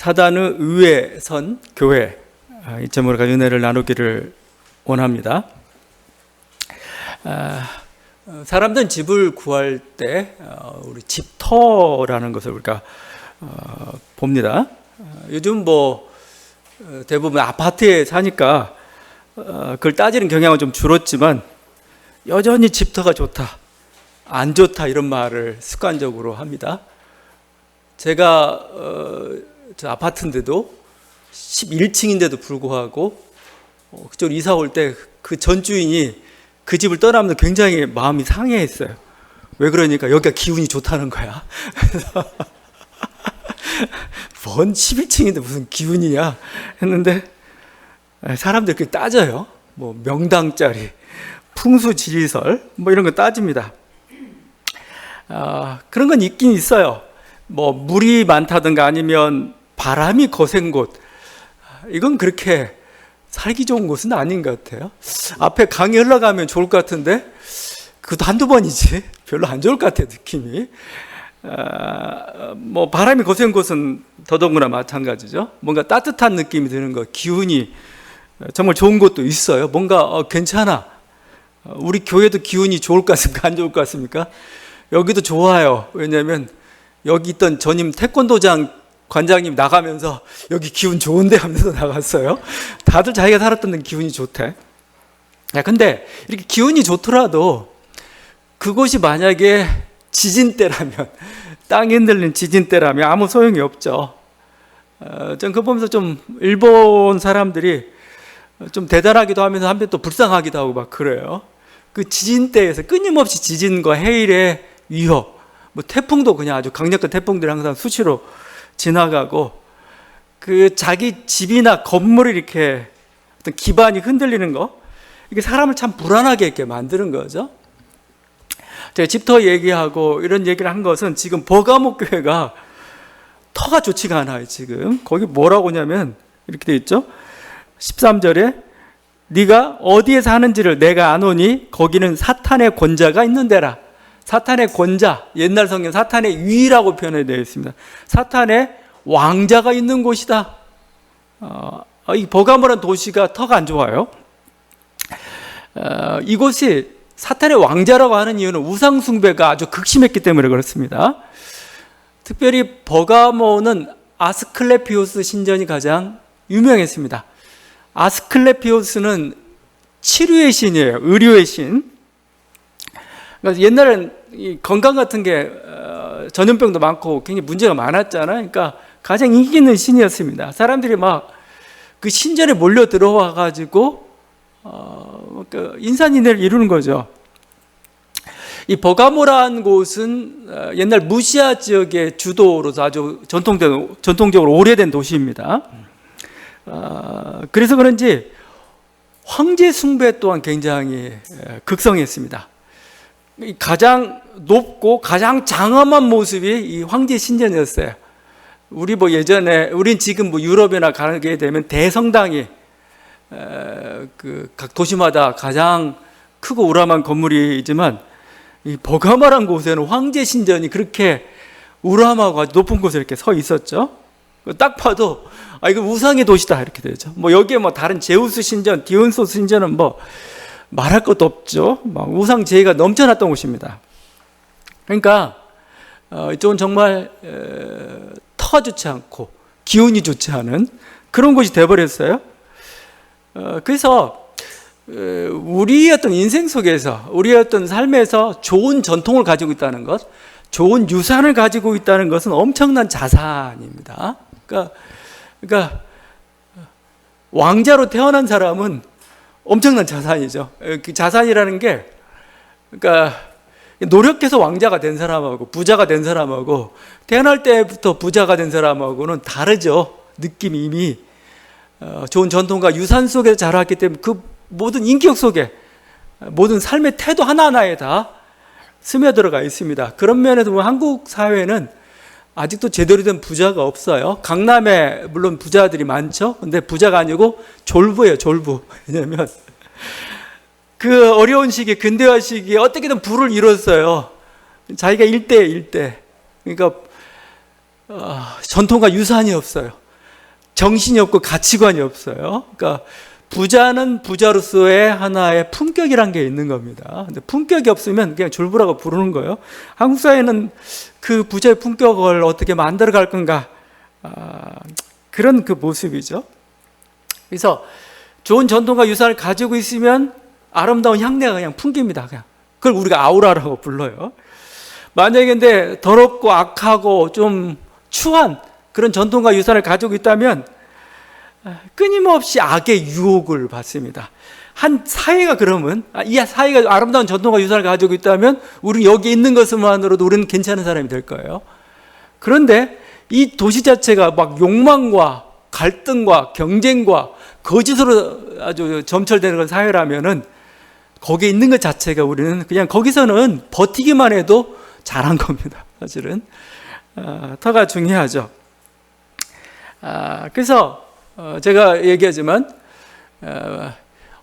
사단의 의회 선 교회, 이 제목으로 은혜를 나누기를 원합니다. 사람들은 집을 구할 때 우리 집터라는 것을 우리가 봅니다. 요즘 대부분 아파트에 사니까 그걸 따지는 경향은 좀 줄었지만 여전히 집터가 좋다, 안 좋다 이런 말을 습관적으로 합니다. 제가 저 아파트인데도 11층인데도 불구하고 그쪽 이사 올 때 그 전 주인이 그 집을 떠나면서 굉장히 마음이 상해했어요. 왜 그러니까 여기가 기운이 좋다는 거야. 그래서 뭔 11층인데 무슨 기운이냐 했는데 사람들이 그렇게 따져요. 명당짜리, 풍수지리설 이런 거 따집니다. 그런 건 있긴 있어요. 물이 많다든가 아니면 바람이 거센 곳, 이건 그렇게 살기 좋은 곳은 아닌 것 같아요. 앞에 강이 흘러가면 좋을 것 같은데 그것도 한두 번이지 별로 안 좋을 것 같아요, 느낌이. 바람이 거센 곳은 더더구나 마찬가지죠. 뭔가 따뜻한 느낌이 드는 것, 기운이 정말 좋은 곳도 있어요. 뭔가 괜찮아, 우리 교회도 기운이 좋을 것 같습니까, 안 좋을 것 같습니까? 여기도 좋아요. 왜냐하면 여기 있던 전임 태권도장 관장님 나가면서 여기 기운 좋은데 하면서 나갔어요. 다들 자기가 살았던 데 기운이 좋대. 근데 이렇게 기운이 좋더라도 그곳이 만약에 지진 때라면, 땅이 흔들리는 지진 때라면 아무 소용이 없죠. 전 그거 보면서 좀 일본 사람들이 좀 대단하기도 하면서 한편 또 불쌍하기도 하고 막 그래요. 그 지진 때에서 끊임없이 지진과 해일의 위협, 태풍도 그냥 아주 강력한 태풍들이 항상 수시로 지나가고, 그 자기 집이나 건물이 이렇게 어떤 기반이 흔들리는 거, 이게 사람을 참 불안하게 이렇게 만드는 거죠. 제가 집터 얘기하고 이런 얘기를 한 것은 지금 버가모 교회가 터가 좋지가 않아요. 지금 거기 뭐라고 하냐면 이렇게 돼 있죠. 13절에 네가 어디에 사는지를 내가 아노니 거기는 사탄의 권자가 있는 데라. 사탄의 권자, 옛날 성경 사탄의 위라고 표현되어 있습니다. 사탄의 왕자가 있는 곳이다. 이 버가모라는 도시가 터가 안 좋아요. 이곳이 사탄의 왕자라고 하는 이유는 우상 숭배가 아주 극심했기 때문에 그렇습니다. 특별히 버가모는 아스클레피오스 신전이 가장 유명했습니다. 아스클레피오스는 치료의 신이에요. 의료의 신. 그러니까 옛날엔 이 건강 같은 게 전염병도 많고 굉장히 문제가 많았잖아요. 그러니까 가장 인기 있는 신이었습니다. 사람들이 막 그 신전에 몰려 들어와 가지고 인산인해를 이루는 거죠. 이 버가모라는 곳은 옛날 무시아 지역의 주도로서 아주 전통적으로 오래된 도시입니다. 그래서 그런지 황제 숭배 또한 굉장히 극성했습니다. 가장 높고 가장 장엄한 모습이 이 황제 신전이었어요. 우리 예전에, 우린 지금 유럽이나 가게 되면 대성당이 각 도시마다 가장 크고 우람한 건물이지만 이 버가모라는 곳에는 황제 신전이 그렇게 우람하고 아주 높은 곳에 이렇게 서 있었죠. 딱 봐도 이거 우상의 도시다 이렇게 되죠. 여기에 다른 제우스 신전, 디온소스 신전은 말할 것도 없죠. 우상 제의가 넘쳐났던 곳입니다. 그러니까 이쪽은 정말 터가 좋지 않고 기운이 좋지 않은 그런 곳이 되어버렸어요. 그래서 우리의 어떤 인생 속에서, 우리의 어떤 삶에서 좋은 전통을 가지고 있다는 것, 좋은 유산을 가지고 있다는 것은 엄청난 자산입니다. 그러니까 왕자로 태어난 사람은 엄청난 자산이죠. 그 자산이라는 게, 그러니까 노력해서 왕자가 된 사람하고 부자가 된 사람하고 태어날 때부터 부자가 된 사람하고는 다르죠. 느낌이 이미 좋은 전통과 유산 속에서 자랐기 때문에 그 모든 인격 속에, 모든 삶의 태도 하나하나에 다 스며들어가 있습니다. 그런 면에서 보면 한국 사회는 아직도 제대로 된 부자가 없어요. 강남에 물론 부자들이 많죠. 근데 부자가 아니고 졸부예요, 졸부. 왜냐하면 그 어려운 시기, 근대화 시기에 어떻게든 부를 이뤘어요. 자기가 일대. 그러니까 전통과 유산이 없어요. 정신이 없고 가치관이 없어요. 그러니까 부자는 부자로서의 하나의 품격이란 게 있는 겁니다. 근데 품격이 없으면 그냥 졸부라고 부르는 거예요. 한국 사회는 그 부자의 품격을 어떻게 만들어 갈 건가, 그런 그 모습이죠. 그래서 좋은 전통과 유산을 가지고 있으면 아름다운 향내가 그냥 풍깁니다. 그걸 우리가 아우라라고 불러요. 만약에 근데 더럽고 악하고 좀 추한 그런 전통과 유산을 가지고 있다면 끊임없이 악의 유혹을 받습니다. 한 사회가 그러면, 이 사회가 아름다운 전통과 유산을 가지고 있다면 우리 여기 있는 것만으로도 우리는 괜찮은 사람이 될 거예요. 그런데 이 도시 자체가 막 욕망과 갈등과 경쟁과 거짓으로 아주 점철되는 건 사회라면은 거기에 있는 것 자체가 우리는 그냥 거기서는 버티기만 해도 잘한 겁니다. 사실은 터가 중요하죠. 그래서 제가 얘기하지만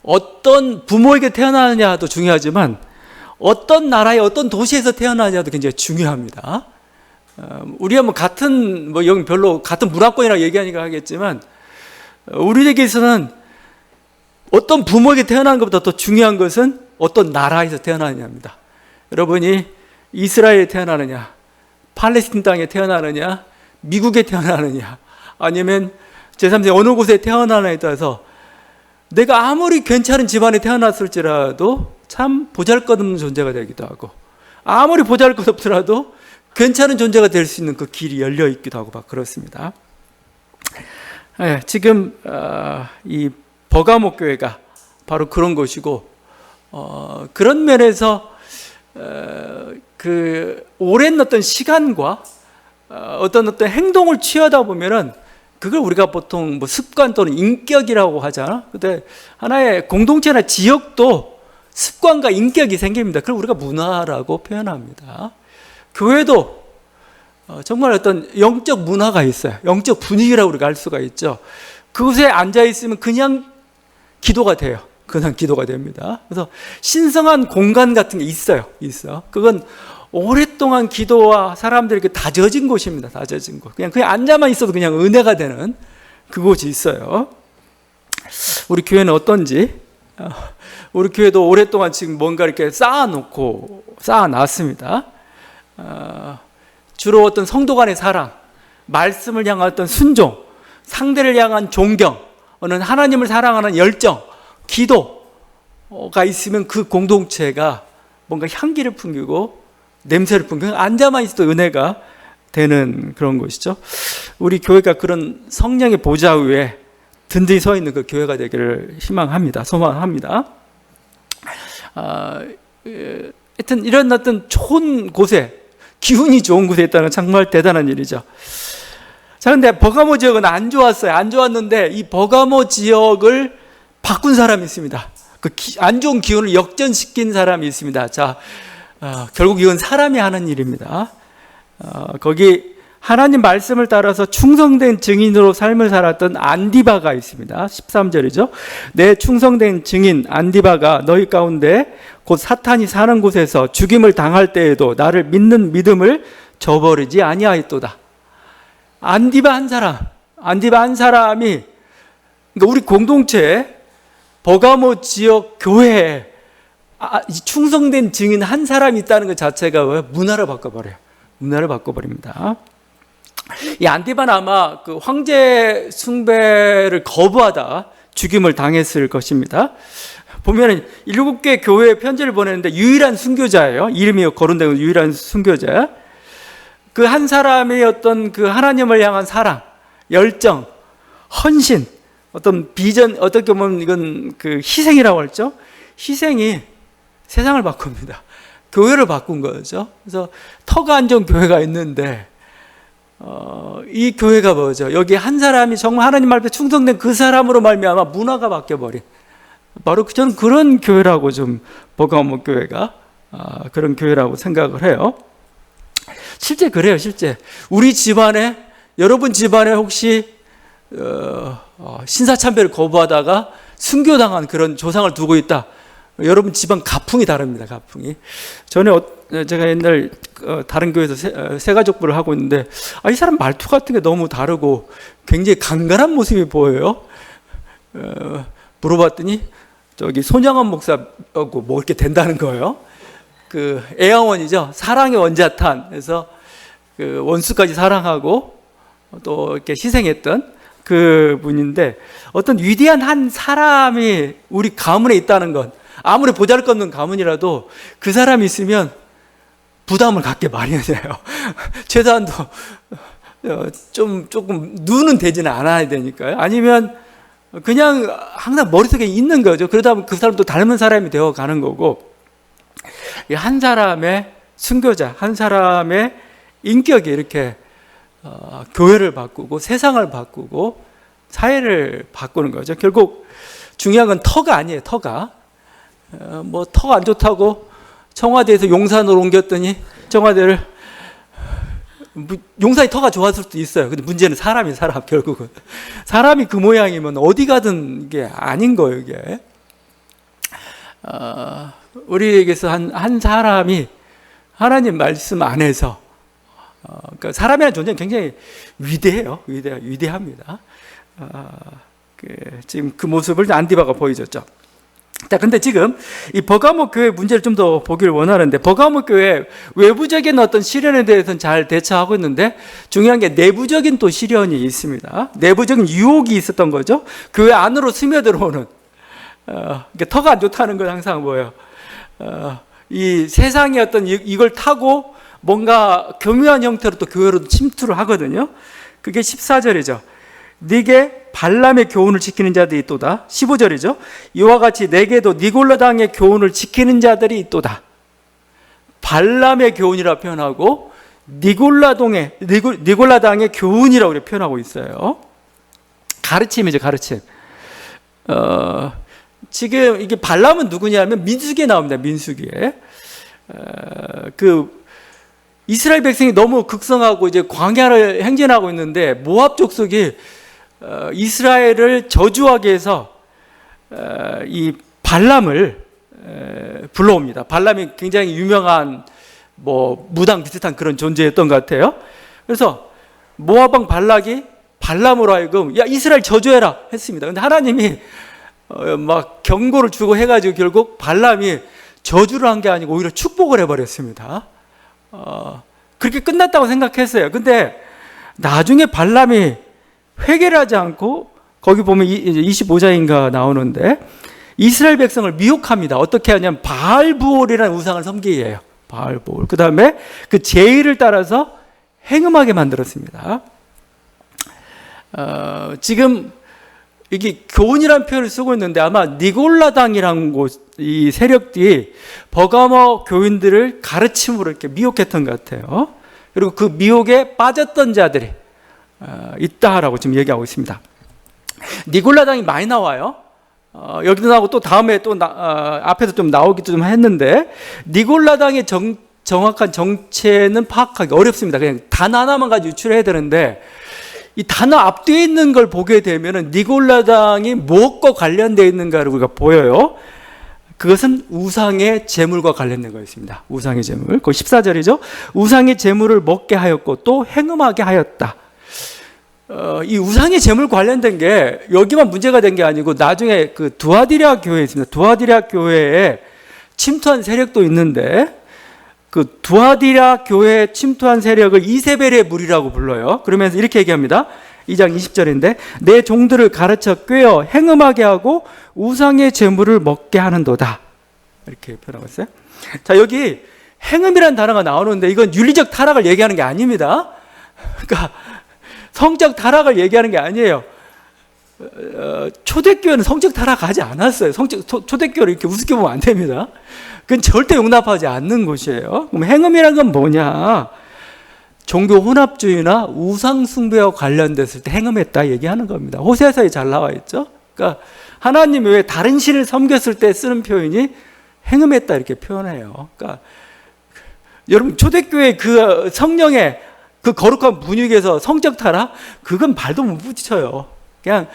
어떤 부모에게 태어나느냐도 중요하지만 어떤 나라의 어떤 도시에서 태어나느냐도 굉장히 중요합니다. 우리가 뭐 같은 여기 별로 같은 문화권이라고 얘기하니까 하겠지만 우리에게서는 어떤 부모에게 태어나는 것보다 더 중요한 것은 어떤 나라에서 태어나느냐입니다. 여러분이 이스라엘에 태어나느냐, 팔레스틴 땅에 태어나느냐, 미국에 태어나느냐, 아니면 제3세 어느 곳에 태어나느냐에 따라서 내가 아무리 괜찮은 집안에 태어났을지라도 참 보잘것없는 존재가 되기도 하고, 아무리 보잘것없더라도 괜찮은 존재가 될 수 있는 그 길이 열려 있기도 하고 막 그렇습니다. 지금 이 버가모 교회가 바로 그런 곳이고, 그런 면에서 그 오랜 어떤 시간과 어떤 행동을 취하다 보면은 그걸 우리가 보통 뭐 습관 또는 인격이라고 하잖아. 근데 하나의 공동체나 지역도 습관과 인격이 생깁니다. 그걸 우리가 문화라고 표현합니다. 교회도 정말 어떤 영적 문화가 있어요. 영적 분위기라고 우리가 알 수가 있죠. 그곳에 앉아 있으면 그냥 기도가 돼요. 그냥 기도가 됩니다. 그래서 신성한 공간 같은 게 있어요. 그건 오랫동안 기도와 사람들에게 다져진 곳입니다. 다져진 곳. 그냥 앉아만 있어도 그냥 은혜가 되는 그곳이 있어요. 우리 교회는 어떤지, 우리 교회도 오랫동안 지금 뭔가 이렇게 쌓아놨습니다. 주로 어떤 성도 간의 사랑, 말씀을 향한 어떤 순종, 상대를 향한 존경, 어느 하나님을 사랑하는 열정, 기도가 있으면 그 공동체가 뭔가 향기를 풍기고 냄새를 풍기고 앉아만 있어도 은혜가 되는 그런 곳이죠. 우리 교회가 그런 성령의 보좌 위에 든든히 서 있는 그 교회가 되기를 희망합니다. 소망합니다. 하여튼 이런 어떤 좋은 곳에, 기운이 좋은 곳에 있다는 건 정말 대단한 일이죠. 자, 근데 버가모 지역은 안 좋았어요. 안 좋았는데 이 버가모 지역을 바꾼 사람이 있습니다. 그 안 좋은 기운을 역전시킨 사람이 있습니다. 자, 결국 이건 사람이 하는 일입니다. 거기 하나님 말씀을 따라서 충성된 증인으로 삶을 살았던 안디바가 있습니다. 13절이죠. 내 충성된 증인 안디바가 너희 가운데 곧 사탄이 사는 곳에서 죽임을 당할 때에도 나를 믿는 믿음을 저버리지 아니하였도다. 안디바 한 사람이, 그러니까 우리 공동체 버가모 지역 교회에 충성된 증인 한 사람이 있다는 것 자체가 문화를 바꿔버려요. 문화를 바꿔버립니다. 이 안디바는 아마 그 황제 숭배를 거부하다 죽임을 당했을 것입니다. 보면은 7개 교회에 편지를 보냈는데 유일한 순교자예요. 이름이 거론되는 유일한 순교자. 그 한 사람의 어떤 그 하나님을 향한 사랑, 열정, 헌신, 어떤 비전, 어떻게 보면 이건 그 희생이라고 할죠. 희생이 세상을 바꿉니다. 교회를 바꾼 거죠. 그래서 터가 안 좋은 교회가 있는데 이 교회가 뭐죠? 여기 한 사람이 정말 하나님 앞에 충성된 그 사람으로 말미암아 문화가 바뀌어버린, 바로 저는 그런 교회라고 좀 버가모 교회가 그런 교회라고 생각을 해요. 실제 그래요. 실제 우리 집안에, 여러분 집안에 혹시 신사참배를 거부하다가 순교당한 그런 조상을 두고 있다. 여러분 집안 가풍이 다릅니다. 가풍이. 전에 제가 옛날 다른 교회에서 새가족부를 하고 있는데 이 사람 말투 같은 게 너무 다르고 굉장히 간간한 모습이 보여요. 물어봤더니 저기 손양원 목사하고 뭐 이렇게 된다는 거예요. 그 애양원이죠. 사랑의 원자탄. 그래서 그 원수까지 사랑하고 또 이렇게 희생했던 그 분인데, 어떤 위대한 한 사람이 우리 가문에 있다는 건, 아무리 보잘것없는 가문이라도 그 사람이 있으면 부담을 갖게 마련이에요. 최소한도 조금 눈은 되지는 않아야 되니까요. 아니면 그냥 항상 머릿속에 있는 거죠. 그러다 보면 그 사람도 닮은 사람이 되어 가는 거고, 한 사람의 순교자, 한 사람의 인격이 이렇게 교회를 바꾸고 세상을 바꾸고 사회를 바꾸는 거죠. 결국 중요한 건 터가 아니에요. 터가 뭐 터가 안 좋다고 청와대에서 용산으로 옮겼더니 청와대를, 용산이 터가 좋았을 수도 있어요. 근데 문제는 사람, 결국은 사람이 그 모양이면 어디 가든 이게 아닌 거예요. 이게 우리에게서 한 사람이 하나님 말씀 안에서, 그러니까 사람이라는 존재는 굉장히 위대해요. 위대합니다. 지금 그 모습을 안디바가 보여줬죠. 자, 근데 지금 이 버가모 교회 문제를 좀 더 보기를 원하는데, 버가모 교회 외부적인 어떤 시련에 대해서는 잘 대처하고 있는데, 중요한 게 내부적인 또 시련이 있습니다. 내부적인 유혹이 있었던 거죠. 교회 안으로 스며들어오는, 터가 안 좋다는 건 항상 뭐예요? 이 세상의 어떤 이걸 타고 뭔가 교묘한 형태로 또 교회로 침투를 하거든요. 그게 14절이죠. 네게 발람의 교훈을 지키는 자들이 있도다. 15절이죠. 이와 같이 내게도 니골라당의 교훈을 지키는 자들이 있도다. 발람의 교훈이라고 표현하고 니골라당의 교훈이라고 표현하고 있어요. 가르침이죠, 가르침. 지금 이게 발람은 누구냐면 민수기에 나옵니다. 민수기에. 이스라엘 백성이 너무 극성하고 이제 광야를 행진하고 있는데, 모압 족속이 이스라엘을 저주하게 해서 이 발람을 불러옵니다. 발람이 굉장히 유명한 뭐 무당 비슷한 그런 존재였던 것 같아요. 그래서 모압 왕 발락이 발람으로 하여금 야 이스라엘 저주해라 했습니다. 근데 하나님이 막 경고를 주고 해가지고 결국 발람이 저주를 한 게 아니고 오히려 축복을 해버렸습니다. 그렇게 끝났다고 생각했어요. 근데 나중에 발람이 회개를 하지 않고, 거기 보면 25장인가 나오는데 이스라엘 백성을 미혹합니다. 어떻게 하냐면 바알부올이라는 우상을 섬기게 해요. 바알부올. 그 다음에 그 제의를 따라서 행음하게 만들었습니다. 지금 이게 교훈이라는 표현을 쓰고 있는데, 아마 니골라당이라는 이 세력들이 버가모 교인들을 가르침으로 이렇게 미혹했던 것 같아요. 그리고 그 미혹에 빠졌던 자들이 있다라고 지금 얘기하고 있습니다. 니골라당이 많이 나와요. 여기도 나오고 또 다음에 또 앞에서 좀 나오기도 좀 했는데, 니골라당의 정확한 정체는 파악하기 어렵습니다. 그냥 단 하나만 가지고 유출해야 되는데, 이 단어 앞뒤에 있는 걸 보게 되면 니골라당이 무엇과 관련되어 있는가를 우리가 보여요. 그것은 우상의 제물과 관련된 거였습니다. 우상의 제물. 그 14절이죠. 우상의 제물을 먹게 하였고 또 행음하게 하였다. 이 우상의 제물 관련된 게 여기만 문제가 된 게 아니고, 나중에 그 두아디랴 교회에 있습니다. 두아디랴 교회에 침투한 세력도 있는데, 그 두아디랴 교회에 침투한 세력을 이세벨의 무리라고 불러요. 그러면서 이렇게 얘기합니다. 2장 20절인데 내 종들을 가르쳐 꿰어 행음하게 하고 우상의 제물을 먹게 하는도다. 이렇게 표현하고 있어요. 자, 여기 행음이라는 단어가 나오는데 이건 윤리적 타락을 얘기하는 게 아닙니다. 그러니까 성적 타락을 얘기하는 게 아니에요. 초대교회는 성적 타락하지 않았어요. 초대교회를 이렇게 우습게 보면 안 됩니다. 그건 절대 용납하지 않는 곳이에요. 그럼 행음이라는 건 뭐냐? 종교 혼합주의나 우상 숭배와 관련됐을 때 행음했다 얘기하는 겁니다. 호세아서에 잘 나와 있죠. 그러니까 하나님이 왜 다른 신을 섬겼을 때 쓰는 표현이 행음했다 이렇게 표현해요. 그러니까 여러분, 초대교회 그 성령의 그 거룩한 분위기에서 성적 타락, 그건 발도 못 붙여요. 그냥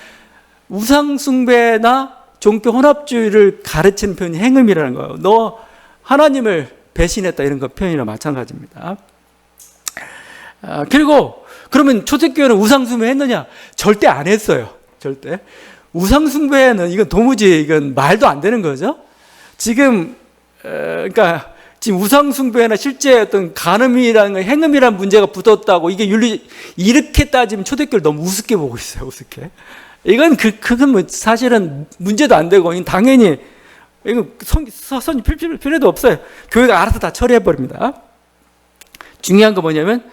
우상 숭배나 종교 혼합주의를 가르치는 표현이 행음이라는 거예요. 너 하나님을 배신했다 이런 거 표현이랑 마찬가지입니다. 그리고 그러면 초대교회는 우상숭배 했느냐? 절대 안 했어요. 절대. 우상숭배는 이건 도무지 이건 말도 안 되는 거죠. 지금 그러니까 지금 우상숭배나 실제 어떤 간음이라는 행음이라는 문제가 붙었다고 이게 윤리 이렇게 따지면 초대교회를 너무 우습게 보고 있어요. 우습게. 이건 그건 뭐 사실은 문제도 안 되고 당연히 이건 선이 필요도 없어요. 교회가 알아서 다 처리해 버립니다. 중요한 건 뭐냐면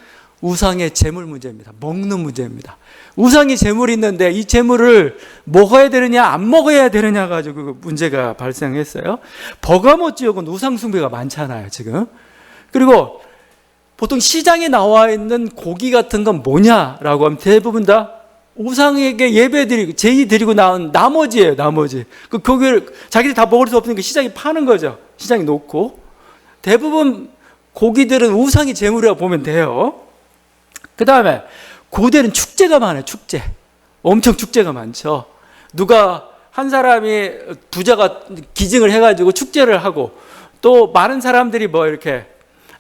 우상의 재물 문제입니다. 먹는 문제입니다. 우상이 재물이 있는데 이 재물을 먹어야 되느냐 안 먹어야 되느냐 가지고 문제가 발생했어요. 버가모 지역은 우상 숭배가 많잖아요, 지금. 그리고 보통 시장에 나와 있는 고기 같은 건 뭐냐라고 하면 대부분 다 우상에게 예배드리고 제의 드리고 나온 나머지예요, 나머지. 그 고기를 자기들이 다 먹을 수 없으니까 시장에 파는 거죠. 시장에 놓고. 대부분 고기들은 우상이 재물이라고 보면 돼요. 그 다음에 고대는 축제가 많아요. 축제. 엄청 축제가 많죠. 누가 한 사람이 부자가 기증을 해가지고 축제를 하고 또 많은 사람들이 뭐 이렇게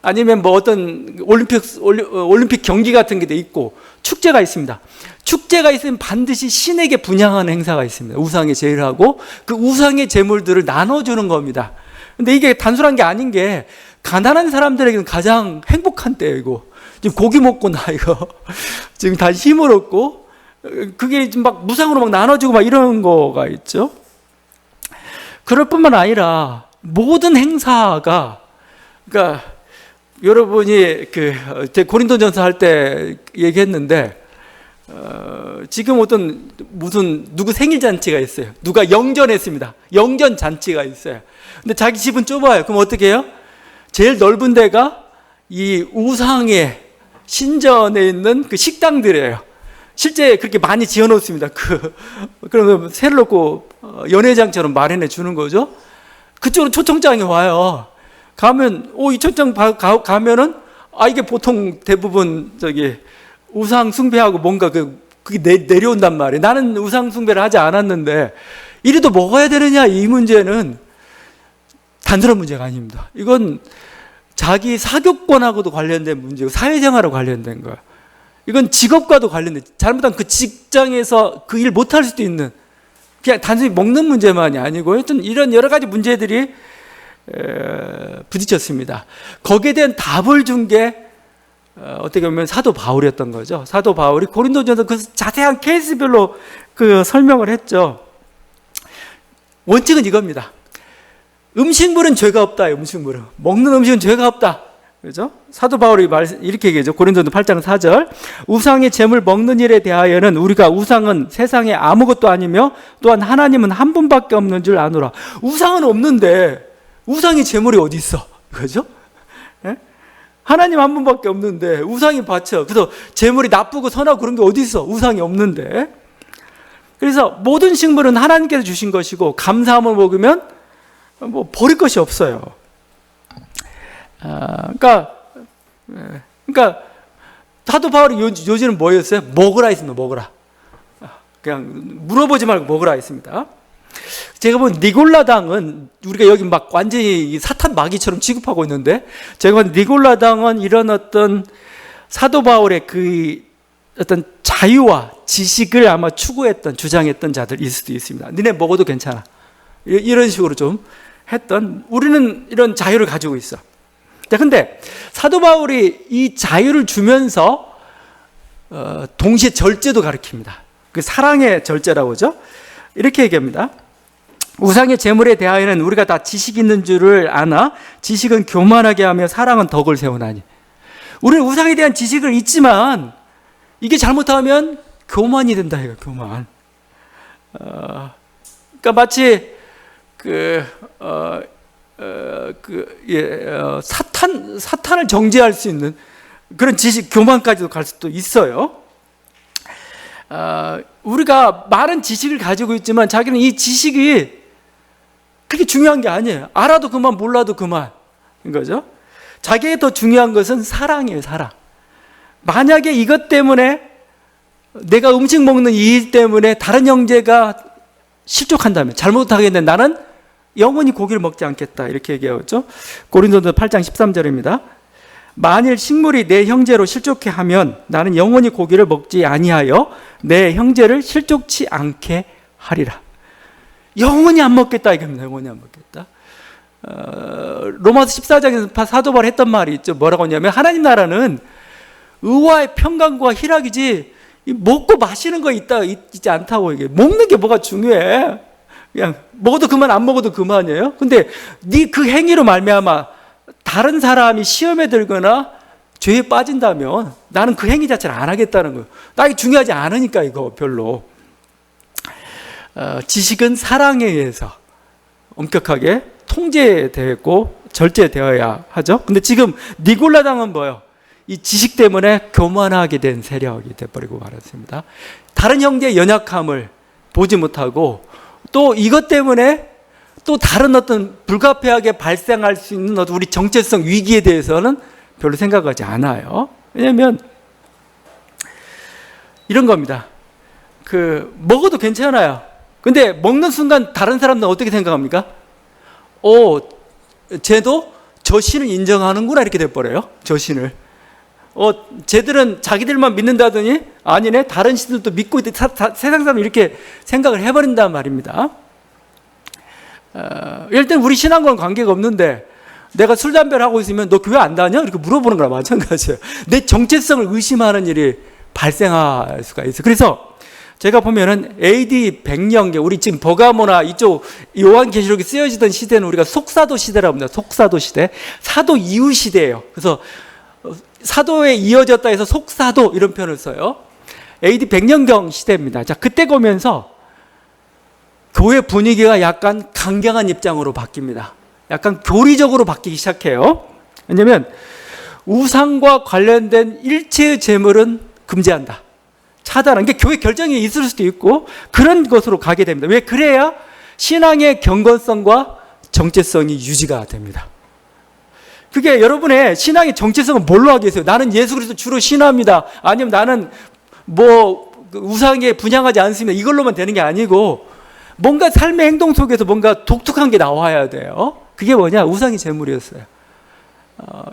아니면 뭐 어떤 올림픽 경기 같은 게 있고 축제가 있습니다. 축제가 있으면 반드시 신에게 분향하는 행사가 있습니다. 우상의 제일하고 그 우상의 제물들을 나눠주는 겁니다. 근데 이게 단순한 게 아닌 게 가난한 사람들에게는 가장 행복한 때이고 지금 고기 먹고 나 이거 지금 다 힘을 얻고 그게 막 무상으로 막 나눠주고 막 이런 거가 있죠. 그럴 뿐만 아니라 모든 행사가 그러니까 여러분이 고린도전서 할 때 얘기했는데 지금 어떤 무슨 누구 생일 잔치가 있어요. 누가 영전했습니다. 영전 잔치가 있어요. 근데 자기 집은 좁아요. 그럼 어떻게 해요? 제일 넓은 데가 이 우상의 신전에 있는 그 식당들이에요. 실제 그렇게 많이 지어 놓습니다. 그러면 새를 놓고 연회장처럼 마련해 주는 거죠. 그쪽으로 초청장이 와요. 가면, 이 초청 가면은, 이게 보통 대부분 우상 숭배하고 뭔가 그게 내려온단 말이에요. 나는 우상 숭배를 하지 않았는데, 이래도 먹어야 되느냐, 이 문제는 단순한 문제가 아닙니다. 이건 자기 사교권하고도 관련된 문제고, 사회생활하고 관련된 거예요. 이건 직업과도 관련된, 잘못하면 그 직장에서 그 일 못할 수도 있는, 그냥 단순히 먹는 문제만이 아니고, 하여튼 이런 여러 가지 문제들이 부딪혔습니다. 거기에 대한 답을 준 게 어떻게 보면 사도 바울이었던 거죠. 사도 바울이 고린도전서 그 자세한 케이스별로 설명을 했죠. 원칙은 이겁니다. 음식물은 죄가 없다. 음식물은 먹는 음식은 죄가 없다. 그죠? 사도 바울이 이렇게 얘기하죠. 고린도전서 8장 4절. 우상의 재물 먹는 일에 대하여는 우리가 우상은 세상에 아무것도 아니며 또한 하나님은 한 분밖에 없는 줄 아노라. 우상은 없는데 우상이 재물이 어디 있어? 그죠? 예? 하나님 한 분밖에 없는데 우상이 바쳐. 그래서 재물이 나쁘고 선하고 그런 게 어디 있어? 우상이 없는데. 그래서 모든 식물은 하나님께서 주신 것이고 감사함을 먹으면 뭐 버릴 것이 없어요. 그러니까 사도 바울이 요지는 뭐였어요? 먹으라 했습니다. 먹으라. 그냥 물어보지 말고 먹으라 했습니다. 제가 본 니골라당은 우리가 여기 막 완전히 사탄 마귀처럼 취급하고 있는데 제가 본 니골라당은 이런 어떤 사도 바울의 그 어떤 자유와 지식을 아마 추구했던 주장했던 자들일 수도 있습니다. 니네 먹어도 괜찮아. 이런 식으로 좀 했던 우리는 이런 자유를 가지고 있어. 근데 사도 바울이 이 자유를 주면서 동시에 절제도 가르칩니다. 그 사랑의 절제라고 하죠. 이렇게 얘기합니다. 우상의 재물에 대하여는 우리가 다 지식 있는 줄을 아나 지식은 교만하게 하며 사랑은 덕을 세우나니. 우리는 우상에 대한 지식을 있지만 이게 잘못하면 교만이 된다 이거 교만. 그러니까 마치 사탄을 정죄할 수 있는 그런 지식 교만까지도 갈 수도 있어요. 우리가 많은 지식을 가지고 있지만 자기는 이 지식이 그렇게 중요한 게 아니에요. 알아도 그만 몰라도 그만 인 거죠. 자기에게 더 중요한 것은 사랑이에요. 사랑. 만약에 이것 때문에 내가 음식 먹는 이 일 때문에 다른 형제가 실족한다면 잘못하게 된다면 나는 영원히 고기를 먹지 않겠다 이렇게 얘기하죠. 고린도서 8장 13절입니다. 만일 식물이 내 형제로 실족해 하면 나는 영원히 고기를 먹지 아니하여 내 형제를 실족치 않게 하리라. 영원히 안 먹겠다 이겁니다. 영원히 안 먹겠다. 로마서 14장에서 사도 바울이 했던 말이 있죠. 뭐라고 하냐면 하나님 나라는 의와의 평강과 희락이지 먹고 마시는 거 있지 않다고. 이게 먹는 게 뭐가 중요해. 그냥 먹어도 그만 안 먹어도 그만이에요. 근데 네 그 행위로 말미암아 다른 사람이 시험에 들거나 죄에 빠진다면 나는 그 행위 자체를 안 하겠다는 거예요. 나 이게 중요하지 않으니까 이거 별로. 지식은 사랑에 의해서 엄격하게 통제되고 절제되어야 하죠. 근데 지금 니골라당은 뭐예요? 이 지식 때문에 교만하게 된 세력이 되어버리고 말았습니다. 다른 형제의 연약함을 보지 못하고 또 이것 때문에 또 다른 어떤 불가피하게 발생할 수 있는 어떤 우리 정체성 위기에 대해서는 별로 생각하지 않아요. 왜냐하면 이런 겁니다. 먹어도 괜찮아요. 근데 먹는 순간 다른 사람들은 어떻게 생각합니까? 쟤도 저 신을 인정하는구나 이렇게 돼버려요. 저 신을. 쟤들은 자기들만 믿는다더니 아니네 다른 신들도 믿고 있대. 세상 사람 이렇게 생각을 해버린단 말입니다. 예를 들면 우리 신앙과는 관계가 없는데 내가 술 담배를 하고 있으면 너 교회 안 다녀? 이렇게 물어보는 거랑 마찬가지예요. 내 정체성을 의심하는 일이 발생할 수가 있어요. 그래서 제가 보면은 AD 100년경 우리 지금 버가모나 이쪽 요한계시록이 쓰여지던 시대는 우리가 속사도 시대라고 합니다. 속사도 시대. 사도 이후 시대예요. 그래서 사도에 이어졌다 해서 속사도 이런 표현을 써요. AD 100년경 시대입니다. 자, 그때 보면서 교회 분위기가 약간 강경한 입장으로 바뀝니다. 약간 교리적으로 바뀌기 시작해요. 왜냐하면 우상과 관련된 일체의 재물은 금지한다. 차단한 게 교회 결정이 있을 수도 있고 그런 것으로 가게 됩니다. 왜? 그래야 신앙의 경건성과 정체성이 유지가 됩니다. 그게 여러분의 신앙의 정체성은 뭘로 하겠어요? 나는 예수 그리스도 주로 신합니다. 아니면 나는 우상에 분향하지 않습니다. 이걸로만 되는 게 아니고 뭔가 삶의 행동 속에서 뭔가 독특한 게 나와야 돼요. 그게 뭐냐? 우상이 재물이었어요.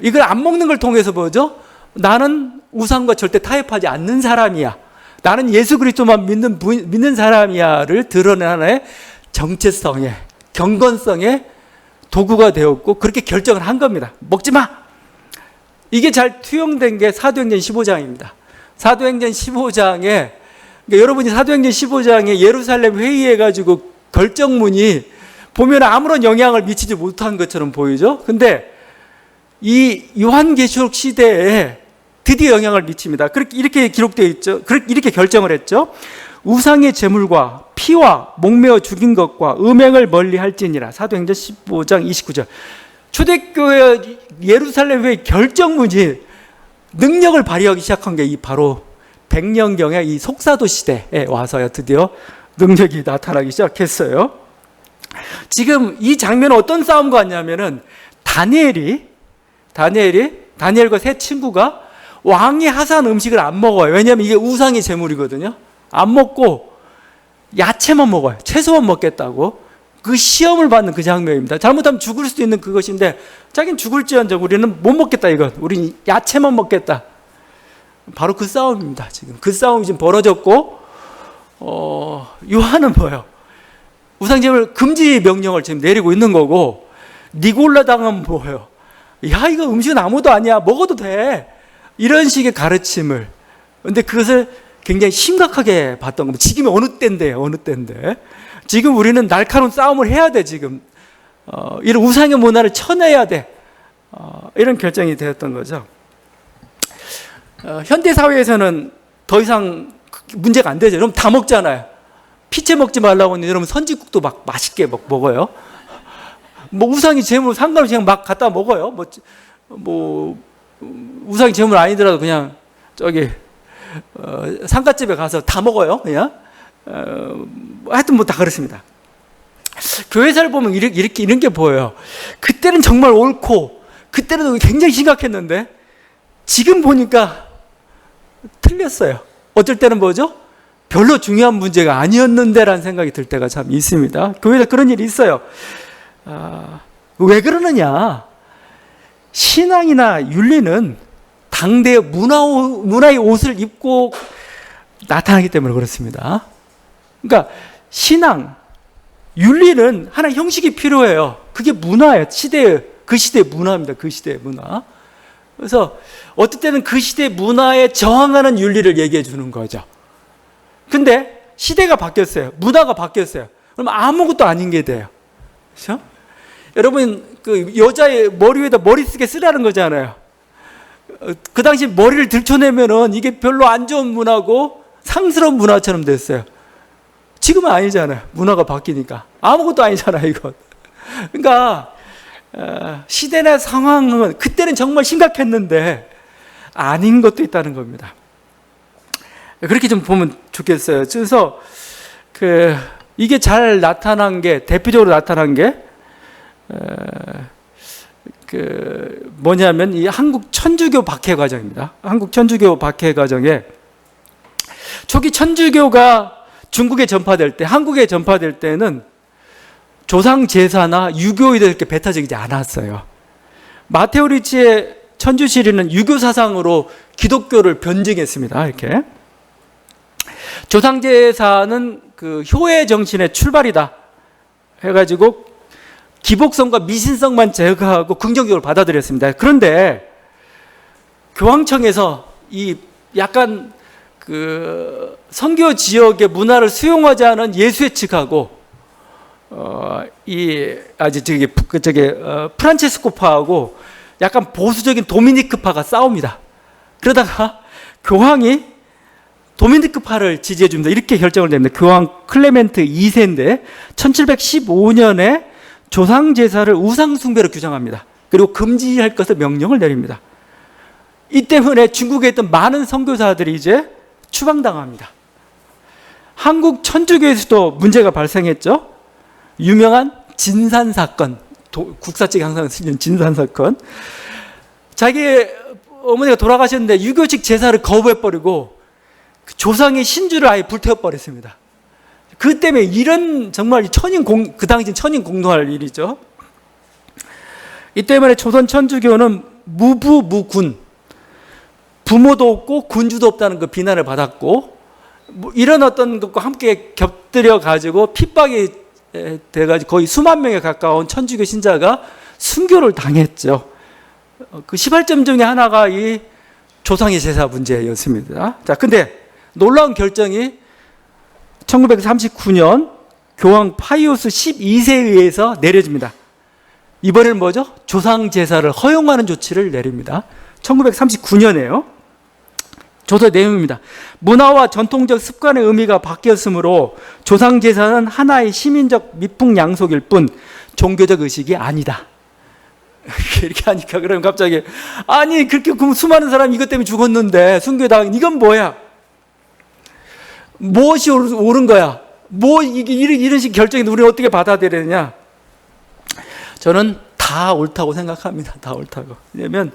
이걸 안 먹는 걸 통해서 뭐죠? 나는 우상과 절대 타협하지 않는 사람이야. 나는 예수 그리스도만 믿는 사람이야를 드러내는 하나의 정체성의 경건성의 도구가 되었고 그렇게 결정을 한 겁니다. 먹지 마. 이게 잘 투영된 게 사도행전 15장입니다. 사도행전 15장에 그러니까 여러분이 사도행전 15장에 예루살렘 회의해 가지고 결정문이 보면 아무런 영향을 미치지 못한 것처럼 보이죠. 근데 이 요한계시록 시대에 드디어 영향을 미칩니다. 이렇게 기록되어 있죠. 이렇게 결정을 했죠. 우상의 제물과 피와 목매어 죽인 것과 음행을 멀리할지니라. 사도행전 15장 29절. 초대교회 예루살렘 회의 결정문이 능력을 발휘하기 시작한 게 바로 100년경의 이 속사도 시대에 와서야 드디어 능력이 나타나기 시작했어요. 지금 이 장면은 어떤 싸움과 같냐면은 다니엘과 세 친구가 왕이 하사한 음식을 안 먹어요. 왜냐하면 이게 우상의 제물이거든요. 안 먹고 야채만 먹어요. 채소만 먹겠다고. 그 시험을 받는 그 장면입니다. 잘못하면 죽을 수도 있는 그것인데 자기는 죽을지언정 우리는 못 먹겠다 이건. 우리는 야채만 먹겠다. 바로 그 싸움입니다. 지금 그 싸움이 지금 벌어졌고 요한은 뭐예요? 우상제물 금지 명령을 지금 내리고 있는 거고 니골라당은 뭐예요? 야 이거 음식은 아무도 아니야. 먹어도 돼. 이런 식의 가르침을. 근데 그것을 굉장히 심각하게 봤던 겁니다. 지금이 어느 때인데. 지금 우리는 날카로운 싸움을 해야 돼, 지금. 이런 우상의 문화를 쳐내야 돼. 이런 결정이 되었던 거죠. 현대사회에서는 더 이상 문제가 안 되죠. 여러분 다 먹잖아요. 피채 먹지 말라고 하는데 여러분 선지국도 막 맛있게 먹어요. 우상이 제물 상관없이 그냥 막 갖다 먹어요. 우상이 제물 아니더라도 그냥 상가집에 가서 다 먹어요. 그냥 하여튼 다 그렇습니다. 교회사를 보면 이런 게 보여요. 그때는 정말 옳고 그때는 굉장히 심각했는데 지금 보니까 틀렸어요. 어쩔 때는 뭐죠? 별로 중요한 문제가 아니었는데라는 생각이 들 때가 참 있습니다. 교회에서 그런 일이 있어요. 왜 그러느냐? 신앙이나 윤리는 당대의 문화의 옷을 입고 나타나기 때문에 그렇습니다. 그러니까 신앙, 윤리는 하나의 형식이 필요해요. 그게 문화예요. 그 시대의 문화입니다. 그 시대의 문화. 그래서 어떨 때는 그 시대의 문화에 저항하는 윤리를 얘기해 주는 거죠. 근데 시대가 바뀌었어요. 문화가 바뀌었어요. 그럼 아무것도 아닌 게 돼요. 그렇죠? 여러분, 그 여자의 머리 위에다 머리 쓰게 쓰라는 거잖아요. 그 당시 머리를 들춰내면은 이게 별로 안 좋은 문화고 상스러운 문화처럼 됐어요. 지금은 아니잖아요. 문화가 바뀌니까. 아무것도 아니잖아요, 이건. 그러니까, 시대나 상황은 그때는 정말 심각했는데 아닌 것도 있다는 겁니다. 그렇게 좀 보면 좋겠어요. 그래서 이게 잘 나타난 게, 대표적으로 나타난 게 뭐냐면 이 한국 천주교 박해 과정입니다. 한국 천주교 박해 과정에 초기 천주교가 중국에 전파될 때, 한국에 전파될 때는 조상 제사나 유교에 이렇게 배타적이지 않았어요. 마테오 리치의 천주시리는 유교 사상으로 기독교를 변증했습니다. 이렇게 조상 제사는 그 효의 정신의 출발이다 해가지고 기복성과 미신성만 제거하고 긍정적으로 받아들였습니다. 그런데 교황청에서 이 약간 그 선교 지역의 문화를 수용하지 않은 예수회 측하고 프란체스코파하고 약간 보수적인 도미니크파가 싸웁니다. 그러다가 교황이 도미니크파를 지지해 줍니다. 이렇게 결정을 냅니다. 교황 클레멘트 2세인데 1715년에 조상 제사를 우상 숭배로 규정합니다. 그리고 금지할 것을 명령을 내립니다. 이 때문에 중국에 있던 많은 선교사들이 이제 추방당합니다. 한국 천주교에서도 문제가 발생했죠. 유명한 진산 사건, 국사 측이 항상 쓰는 진산 사건. 자기 어머니가 돌아가셨는데 유교식 제사를 거부해버리고 조상의 신주를 아예 불태워버렸습니다. 그 때문에 이런 정말 그 당시 천인 공노할 일이죠. 이 때문에 조선 천주교는 무부 무군, 부모도 없고 군주도 없다는 그 비난을 받았고, 뭐 이런 어떤 것과 함께 겹들여 가지고 핍박이 돼가지고 거의 수만 명에 가까운 천주교 신자가 순교를 당했죠. 그 시발점 중에 하나가 이 조상의 제사 문제였습니다. 자, 근데 놀라운 결정이 1939년 교황 파이오스 12세에 의해서 내려집니다. 이번에는 뭐죠? 조상 제사를 허용하는 조치를 내립니다. 1939년에요. 조서 내용입니다. 문화와 전통적 습관의 의미가 바뀌었으므로 조상 제사는 하나의 시민적 미풍양속일 뿐 종교적 의식이 아니다. 이렇게 하니까 그러면 갑자기 아니 그렇게 수많은 사람이 이것 때문에 죽었는데 순교당한 이건 뭐야? 무엇이 옳은 거야? 이런 식 결정인데 우리는 어떻게 받아들이느냐? 저는 다 옳다고 생각합니다. 다 옳다고. 왜냐하면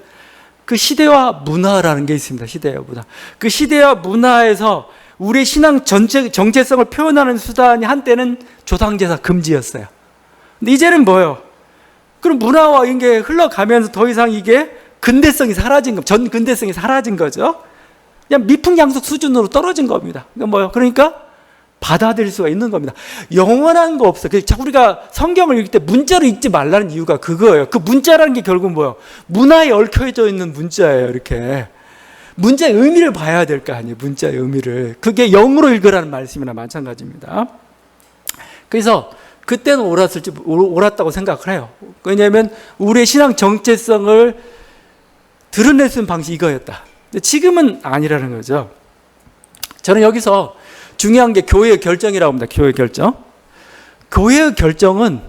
그 시대와 문화라는 게 있습니다. 시대와 문화. 그 시대와 문화에서 우리의 신앙 정체성을 표현하는 수단이 한때는 조상제사 금지였어요. 근데 이제는 뭐예요? 그럼 문화와 이런 게 흘러가면서 더 이상 이게 근대성이 사라진 거, 전 근대성이 사라진 거죠. 그냥 미풍양속 수준으로 떨어진 겁니다. 그러니까 뭐예요? 그러니까 받아들일 수가 있는 겁니다. 영원한 거 없어요. 우리가 성경을 읽을 때 문자로 읽지 말라는 이유가 그거예요. 그 문자라는 게 결국 뭐예요? 문화에 얽혀져 있는 문자예요. 이렇게 문자의 의미를 봐야 될 거 아니에요. 문자의 의미를. 그게 영으로 읽으라는 말씀이나 마찬가지입니다. 그래서 그때는 옳았다고 생각을 해요. 왜냐하면 우리의 신앙 정체성을 드러낼 수 있는 방식이 이거였다. 근데 지금은 아니라는 거죠. 저는 여기서 중요한 게 교회의 결정이라고 합니다. 교회의 결정. 교회의 결정은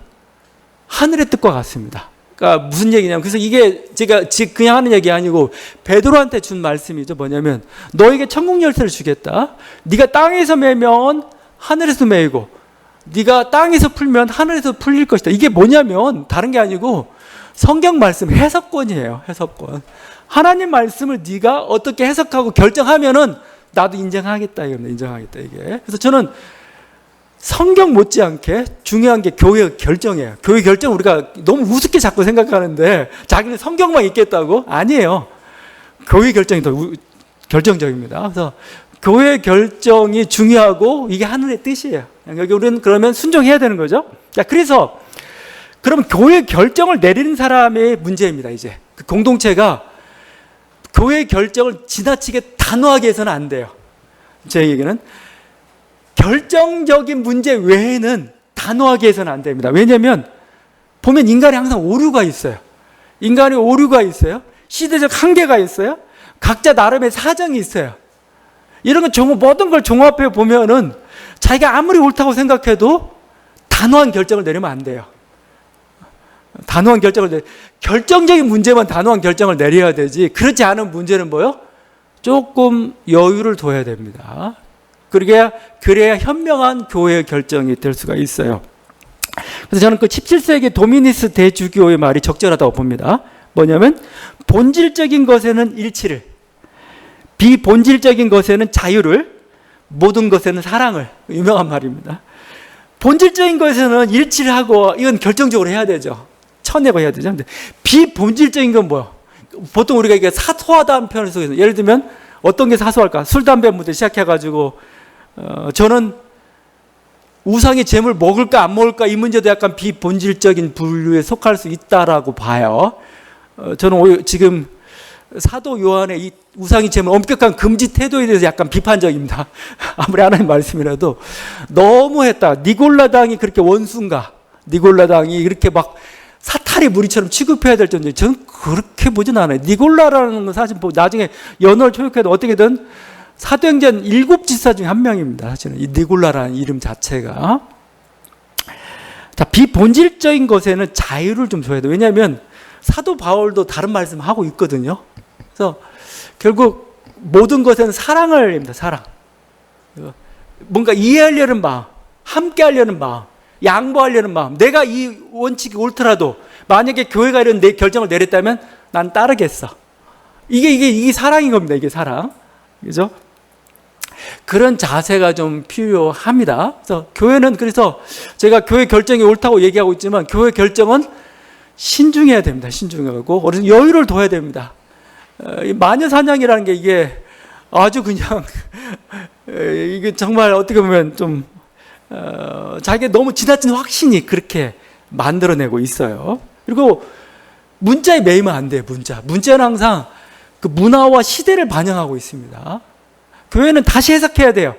하늘의 뜻과 같습니다. 그러니까 무슨 얘기냐면, 그래서 이게 제가 그냥 하는 얘기 아니고 베드로한테 준 말씀이죠. 뭐냐면 너에게 천국 열쇠를 주겠다. 네가 땅에서 매면 하늘에서 매이고 네가 땅에서 풀면 하늘에서 풀릴 것이다. 이게 뭐냐면 다른 게 아니고 성경 말씀 해석권이에요. 해석권. 하나님 말씀을 네가 어떻게 해석하고 결정하면은 나도 인정하겠다. 이겁니다. 인정하겠다. 이게. 그래서 저는 성경 못지않게 중요한 게 교회 결정이에요. 교회 결정 우리가 너무 우습게 자꾸 생각하는데 자기는 성경만 읽겠다고? 아니에요. 교회 결정이 더 결정적입니다. 그래서 교회 결정이 중요하고 이게 하늘의 뜻이에요. 여기 우리는 그러면 순종해야 되는 거죠. 자, 그래서 그럼 교회 결정을 내리는 사람의 문제입니다. 이제 그 공동체가 교회 결정을 지나치게 단호하게 해서는 안 돼요. 제 얘기는 결정적인 문제 외에는 단호하게 해서는 안 됩니다. 왜냐하면 보면 인간이 항상 오류가 있어요. 인간이 오류가 있어요. 시대적 한계가 있어요. 각자 나름의 사정이 있어요. 이런 건 모든 걸 종합해 보면은 자기가 아무리 옳다고 생각해도 단호한 결정을 내리면 안 돼요. 단호한 결정을 결정적인 문제만 단호한 결정을 내려야 되지, 그렇지 않은 문제는 뭐요? 조금 여유를 둬야 됩니다. 그래야 현명한 교회의 결정이 될 수가 있어요. 그래서 저는 그 17세기 도미니스 대주교의 말이 적절하다고 봅니다. 뭐냐면 본질적인 것에는 일치를, 비본질적인 것에는 자유를, 모든 것에는 사랑을. 유명한 말입니다. 본질적인 것에는 일치를 하고 이건 결정적으로 해야 되죠. 쳐내고 해야 되죠. 근데 비본질적인 건 뭐예요? 보통 우리가 이게 사소하다는 표현을 쓰고 있어요. 예를 들면 어떤 게 사소할까? 술, 담배부터 시작해가지고 저는 우상의 재물 먹을까 안 먹을까 이 문제도 약간 비본질적인 분류에 속할 수 있다라고 봐요. 저는 지금 사도 요한의 이 우상의 재물 엄격한 금지 태도에 대해서 약간 비판적입니다. 아무리 하나님 말씀이라도 너무했다. 니골라당이 그렇게 원수인가? 니골라당이 이렇게 막 사탈의 무리처럼 취급해야 될 정도에 저는 그렇게 보진 않아요. 니골라라는 건 사실 나중에 연어를 초역해도 어떻게든 사도행전 7지사 중에 한 명입니다. 사실은 이 니골라라는 이름 자체가. 자, 비본질적인 것에는 자유를 좀 줘야 돼요. 왜냐하면 사도 바울도 다른 말씀하고 있거든요. 그래서 결국 모든 것에는 사랑을 입니다. 사랑. 뭔가 이해하려는 마음, 함께 하려는 마음, 양보하려는 마음. 내가 이 원칙이 옳더라도 만약에 교회가 이런 내 결정을 내렸다면 난 따르겠어. 이게 사랑인 겁니다. 이게 사랑. 그죠? 그런 자세가 좀 필요합니다. 그래서 교회는, 그래서 제가 교회 결정이 옳다고 얘기하고 있지만 교회 결정은 신중해야 됩니다. 신중하고 어느 여유를 둬야 됩니다. 마녀 사냥이라는 게 이게 아주 그냥 이게 정말 어떻게 보면 좀 자기가 너무 지나친 확신이 그렇게 만들어내고 있어요. 그리고 문자에 매이면 안 돼요. 문자는 항상 그 문화와 시대를 반영하고 있습니다. 교회는 다시 해석해야 돼요.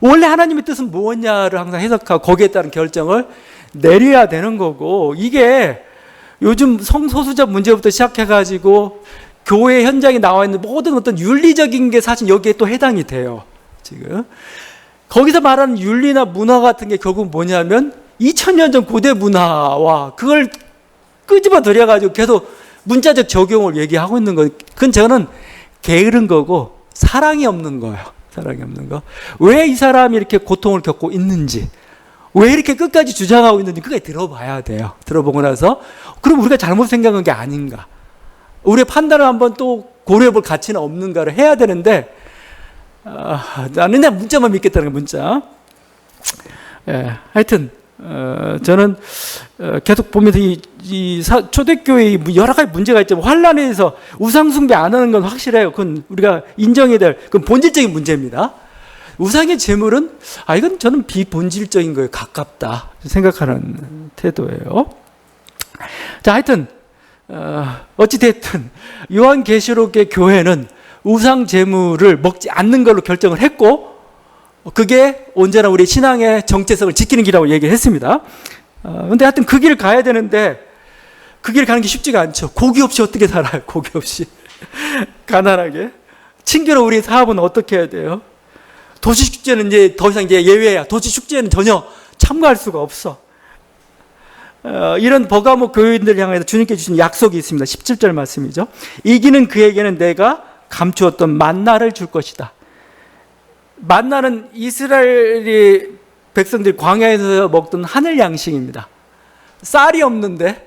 원래 하나님의 뜻은 무엇냐를 항상 해석하고 거기에 따른 결정을 내려야 되는 거고, 이게 요즘 성소수자 문제부터 시작해가지고 교회 현장에 나와 있는 모든 어떤 윤리적인 게 사실 여기에 또 해당이 돼요. 지금 거기서 말하는 윤리나 문화 같은 게 결국 뭐냐면 2000년 전 고대 문화와 그걸 끄집어 들여가지고 계속 문자적 적용을 얘기하고 있는 거. 그건 저는 게으른 거고 사랑이 없는 거예요. 사랑이 없는 거. 왜 이 사람이 이렇게 고통을 겪고 있는지, 왜 이렇게 끝까지 주장하고 있는지 그게 들어봐야 돼요. 들어보고 나서 그럼 우리가 잘못 생각한 게 아닌가, 우리의 판단을 한번 또 고려해볼 가치는 없는가를 해야 되는데 나는 그냥 문자만 믿겠다는 거예요. 문자. 하여튼 저는 계속 보면서 초대교회의 여러 가지 문제가 있지만 환란에서 우상 숭배 안 하는 건 확실해요. 그건 우리가 인정해야 될, 그건 본질적인 문제입니다. 우상의 재물은 이건 저는 비본질적인 거에 가깝다 생각하는 태도예요. 자, 하여튼 어찌됐든 요한계시록의 교회는 우상 재물을 먹지 않는 걸로 결정을 했고, 그게 언제나 우리 신앙의 정체성을 지키는 길이라고 얘기를 했습니다. 근데 하여튼 그 길을 가야 되는데 그 길을 가는 게 쉽지가 않죠. 고기 없이 어떻게 살아요? 고기 없이. 가난하게. 친교로 우리 사업은 어떻게 해야 돼요? 도시축제는 이제 더 이상 이제 예외야. 도시축제는 전혀 참가할 수가 없어. 이런 버가모 교인들을 향해서 주님께 주신 약속이 있습니다. 17절 말씀이죠. 이기는 그에게는 내가 감추었던 만나를 줄 것이다. 만나는 이스라엘의 백성들이 광야에서 먹던 하늘 양식입니다. 쌀이 없는데,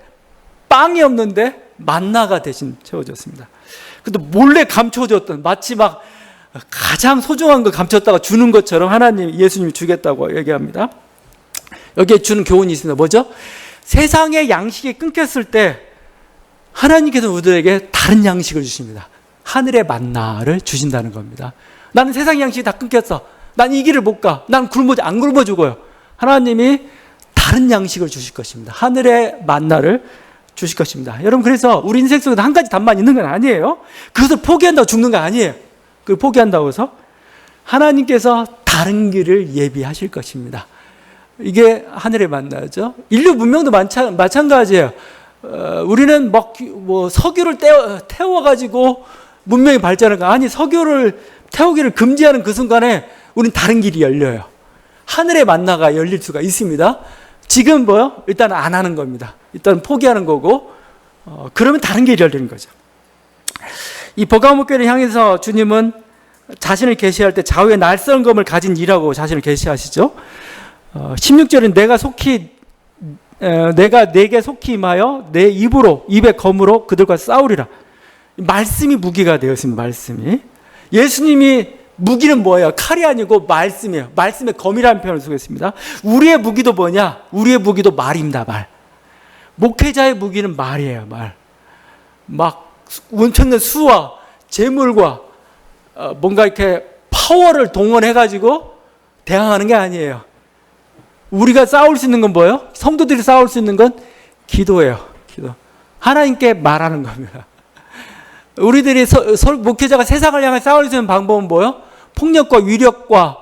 빵이 없는데 만나가 대신 채워졌습니다. 근데 몰래 감춰줬던, 마치 막 가장 소중한 거 감췄다가 주는 것처럼 하나님, 예수님이 주겠다고 얘기합니다. 여기에 주는 교훈이 있습니다. 뭐죠? 세상의 양식이 끊겼을 때 하나님께서 우리에게 다른 양식을 주십니다. 하늘의 만나를 주신다는 겁니다. 나는 세상 양식이 다 끊겼어. 난 이 길을 못 가. 난 안 굶어 죽어요. 하나님이 다른 양식을 주실 것입니다. 하늘의 만나를 주실 것입니다. 여러분, 그래서 우리 인생 속에도 한 가지 답만 있는 건 아니에요. 그것을 포기한다고 죽는 거 아니에요. 그걸 포기한다고 해서 하나님께서 다른 길을 예비하실 것입니다. 이게 하늘의 만나죠. 인류 문명도 마찬가지예요. 우리는 석유를 태워가지고 문명이 발전한 거 아니, 석유를 태우기를 금지하는 그 순간에 우리는 다른 길이 열려요. 하늘의 만나가 열릴 수가 있습니다. 지금 일단 안 하는 겁니다. 일단 포기하는 거고, 그러면 다른 길이 열리는 거죠. 이 버가모 교회를 향해서 주님은 자신을 계시할 때 좌우의 낯선 검을 가진 이라고 자신을 계시하시죠. 16절은 내가 내게 속히 임하여 내 입의 검으로 그들과 싸우리라. 말씀이 무기가 되었습니다. 말씀이. 예수님이 무기는 뭐예요? 칼이 아니고 말씀이에요. 말씀의 검이라는 표현을 쓰겠습니다. 우리의 무기도 뭐냐? 우리의 무기도 말입니다. 말. 목회자의 무기는 말이에요. 말. 막 엄청난 수와 재물과 뭔가 이렇게 파워를 동원해가지고 대항하는 게 아니에요. 우리가 싸울 수 있는 건 뭐예요? 성도들이 싸울 수 있는 건 기도예요. 기도. 하나님께 말하는 겁니다. 우리들이 목회자가 세상을 향해 싸울 수 있는 방법은 뭐예요? 폭력과 위력과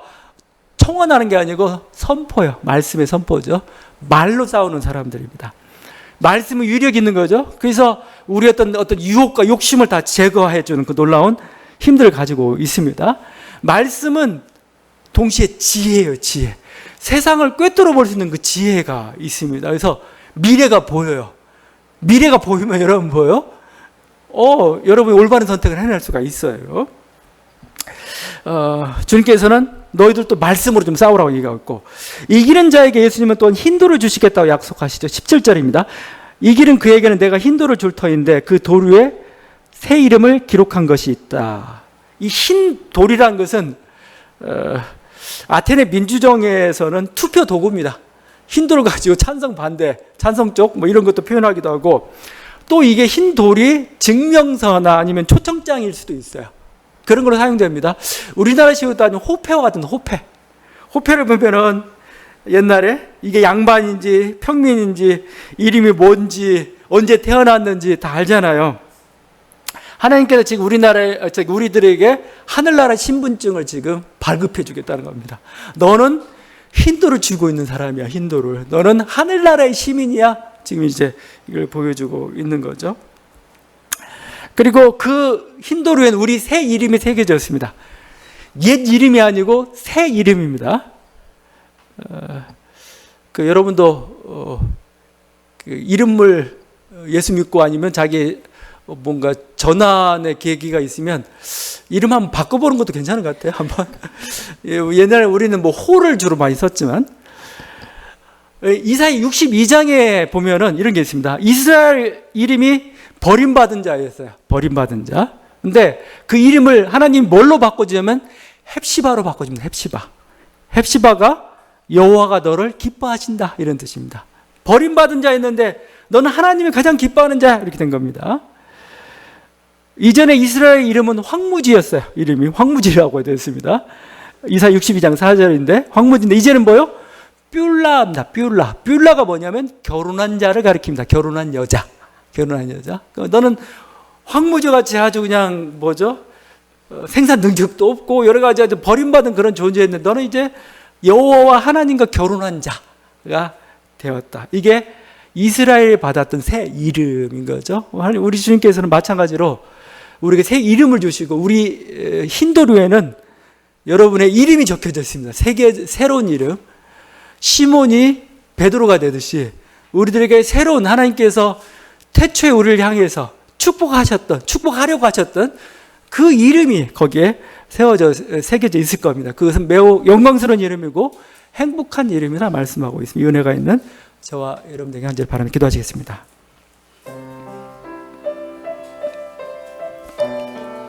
청원하는 게 아니고 선포요. 말씀의 선포죠. 말로 싸우는 사람들입니다. 말씀은 위력이 있는 거죠. 그래서 우리 어떤 유혹과 욕심을 다 제거해 주는 그 놀라운 힘들을 가지고 있습니다. 말씀은 동시에 지혜예요. 지혜. 세상을 꿰뚫어 볼 수 있는 그 지혜가 있습니다. 그래서 미래가 보여요. 미래가 보이면 여러분 뭐예요? 여러분이 올바른 선택을 해낼 수가 있어요. 주님께서는 너희들도 말씀으로 좀 싸우라고 얘기하고, 이기는 자에게 예수님은 또한 흰돌을 주시겠다고 약속하시죠. 17절입니다. 이기는 그에게는 내가 흰돌을 줄 터인데 그 돌 위에 새 이름을 기록한 것이 있다. 이 흰 돌이라는 것은 아테네 민주정에서는 투표 도구입니다. 흰 돌을 가지고 찬성 반대, 찬성 쪽 이런 것도 표현하기도 하고, 또 이게 흰 돌이 증명서나 아니면 초청장일 수도 있어요. 그런 걸로 사용됩니다. 우리나라식으로 따지면 호패와 같은 호패를 보면은 옛날에 이게 양반인지 평민인지 이름이 뭔지 언제 태어났는지 다 알잖아요. 하나님께서 지금 우리들에게 하늘나라 신분증을 지금 발급해 주겠다는 겁니다. 너는 흰돌을 쥐고 있는 사람이야. 흰돌을. 너는 하늘나라의 시민이야. 지금 이제 이걸 보여주고 있는 거죠. 그리고 그 흰돌 위에는 우리 새 이름이 새겨져 있습니다. 옛 이름이 아니고 새 이름입니다. 여러분도 그 이름을 예수 믿고 아니면 자기 뭔가 전환의 계기가 있으면 이름 한번 바꿔보는 것도 괜찮은 것 같아요. 한번. 옛날에 우리는 호를 주로 많이 썼지만, 이사야 62장에 보면은 이런 게 있습니다. 이스라엘 이름이 버림받은 자였어요. 버림받은 자. 근데 그 이름을 하나님 뭘로 바꿔주냐면 헵시바로 바꿔줍니다. 헵시바. 헵시바가 여호와가 너를 기뻐하신다, 이런 뜻입니다. 버림받은 자였는데 너는 하나님이 가장 기뻐하는 자, 이렇게 된 겁니다. 이전에 이스라엘 이름은 황무지였어요. 이름이 황무지라고 되었습니다. 이사야 62장 4절인데 황무지인데 이제는 뭐요? 뷸라입니다. 뷸라. 뷸라가 뭐냐면 결혼한 자를 가리킵니다. 결혼한 여자. 결혼한 여자. 너는 황무지같이 아주 그냥 생산 능력도 없고 여러 가지 아주 버림받은 그런 존재였는데 너는 이제 여호와와 하나님과 결혼한 자가 되었다. 이게 이스라엘이 받았던 새 이름인 거죠. 우리 주님께서는 마찬가지로 우리에게 새 이름을 주시고 우리 흰돌 위에는 여러분의 이름이 적혀져 있습니다. 새로운 이름. 시몬이 베드로가 되듯이 우리들에게 새로운, 하나님께서 태초에 우리를 향해서 축복하려고 하셨던 그 이름이 거기에 새겨져 있을 겁니다. 그것은 매우 영광스러운 이름이고 행복한 이름이라 말씀하고 있습니다. 이 은혜가 있는 저와 여러분들에게 한절 바라며 기도하시겠습니다.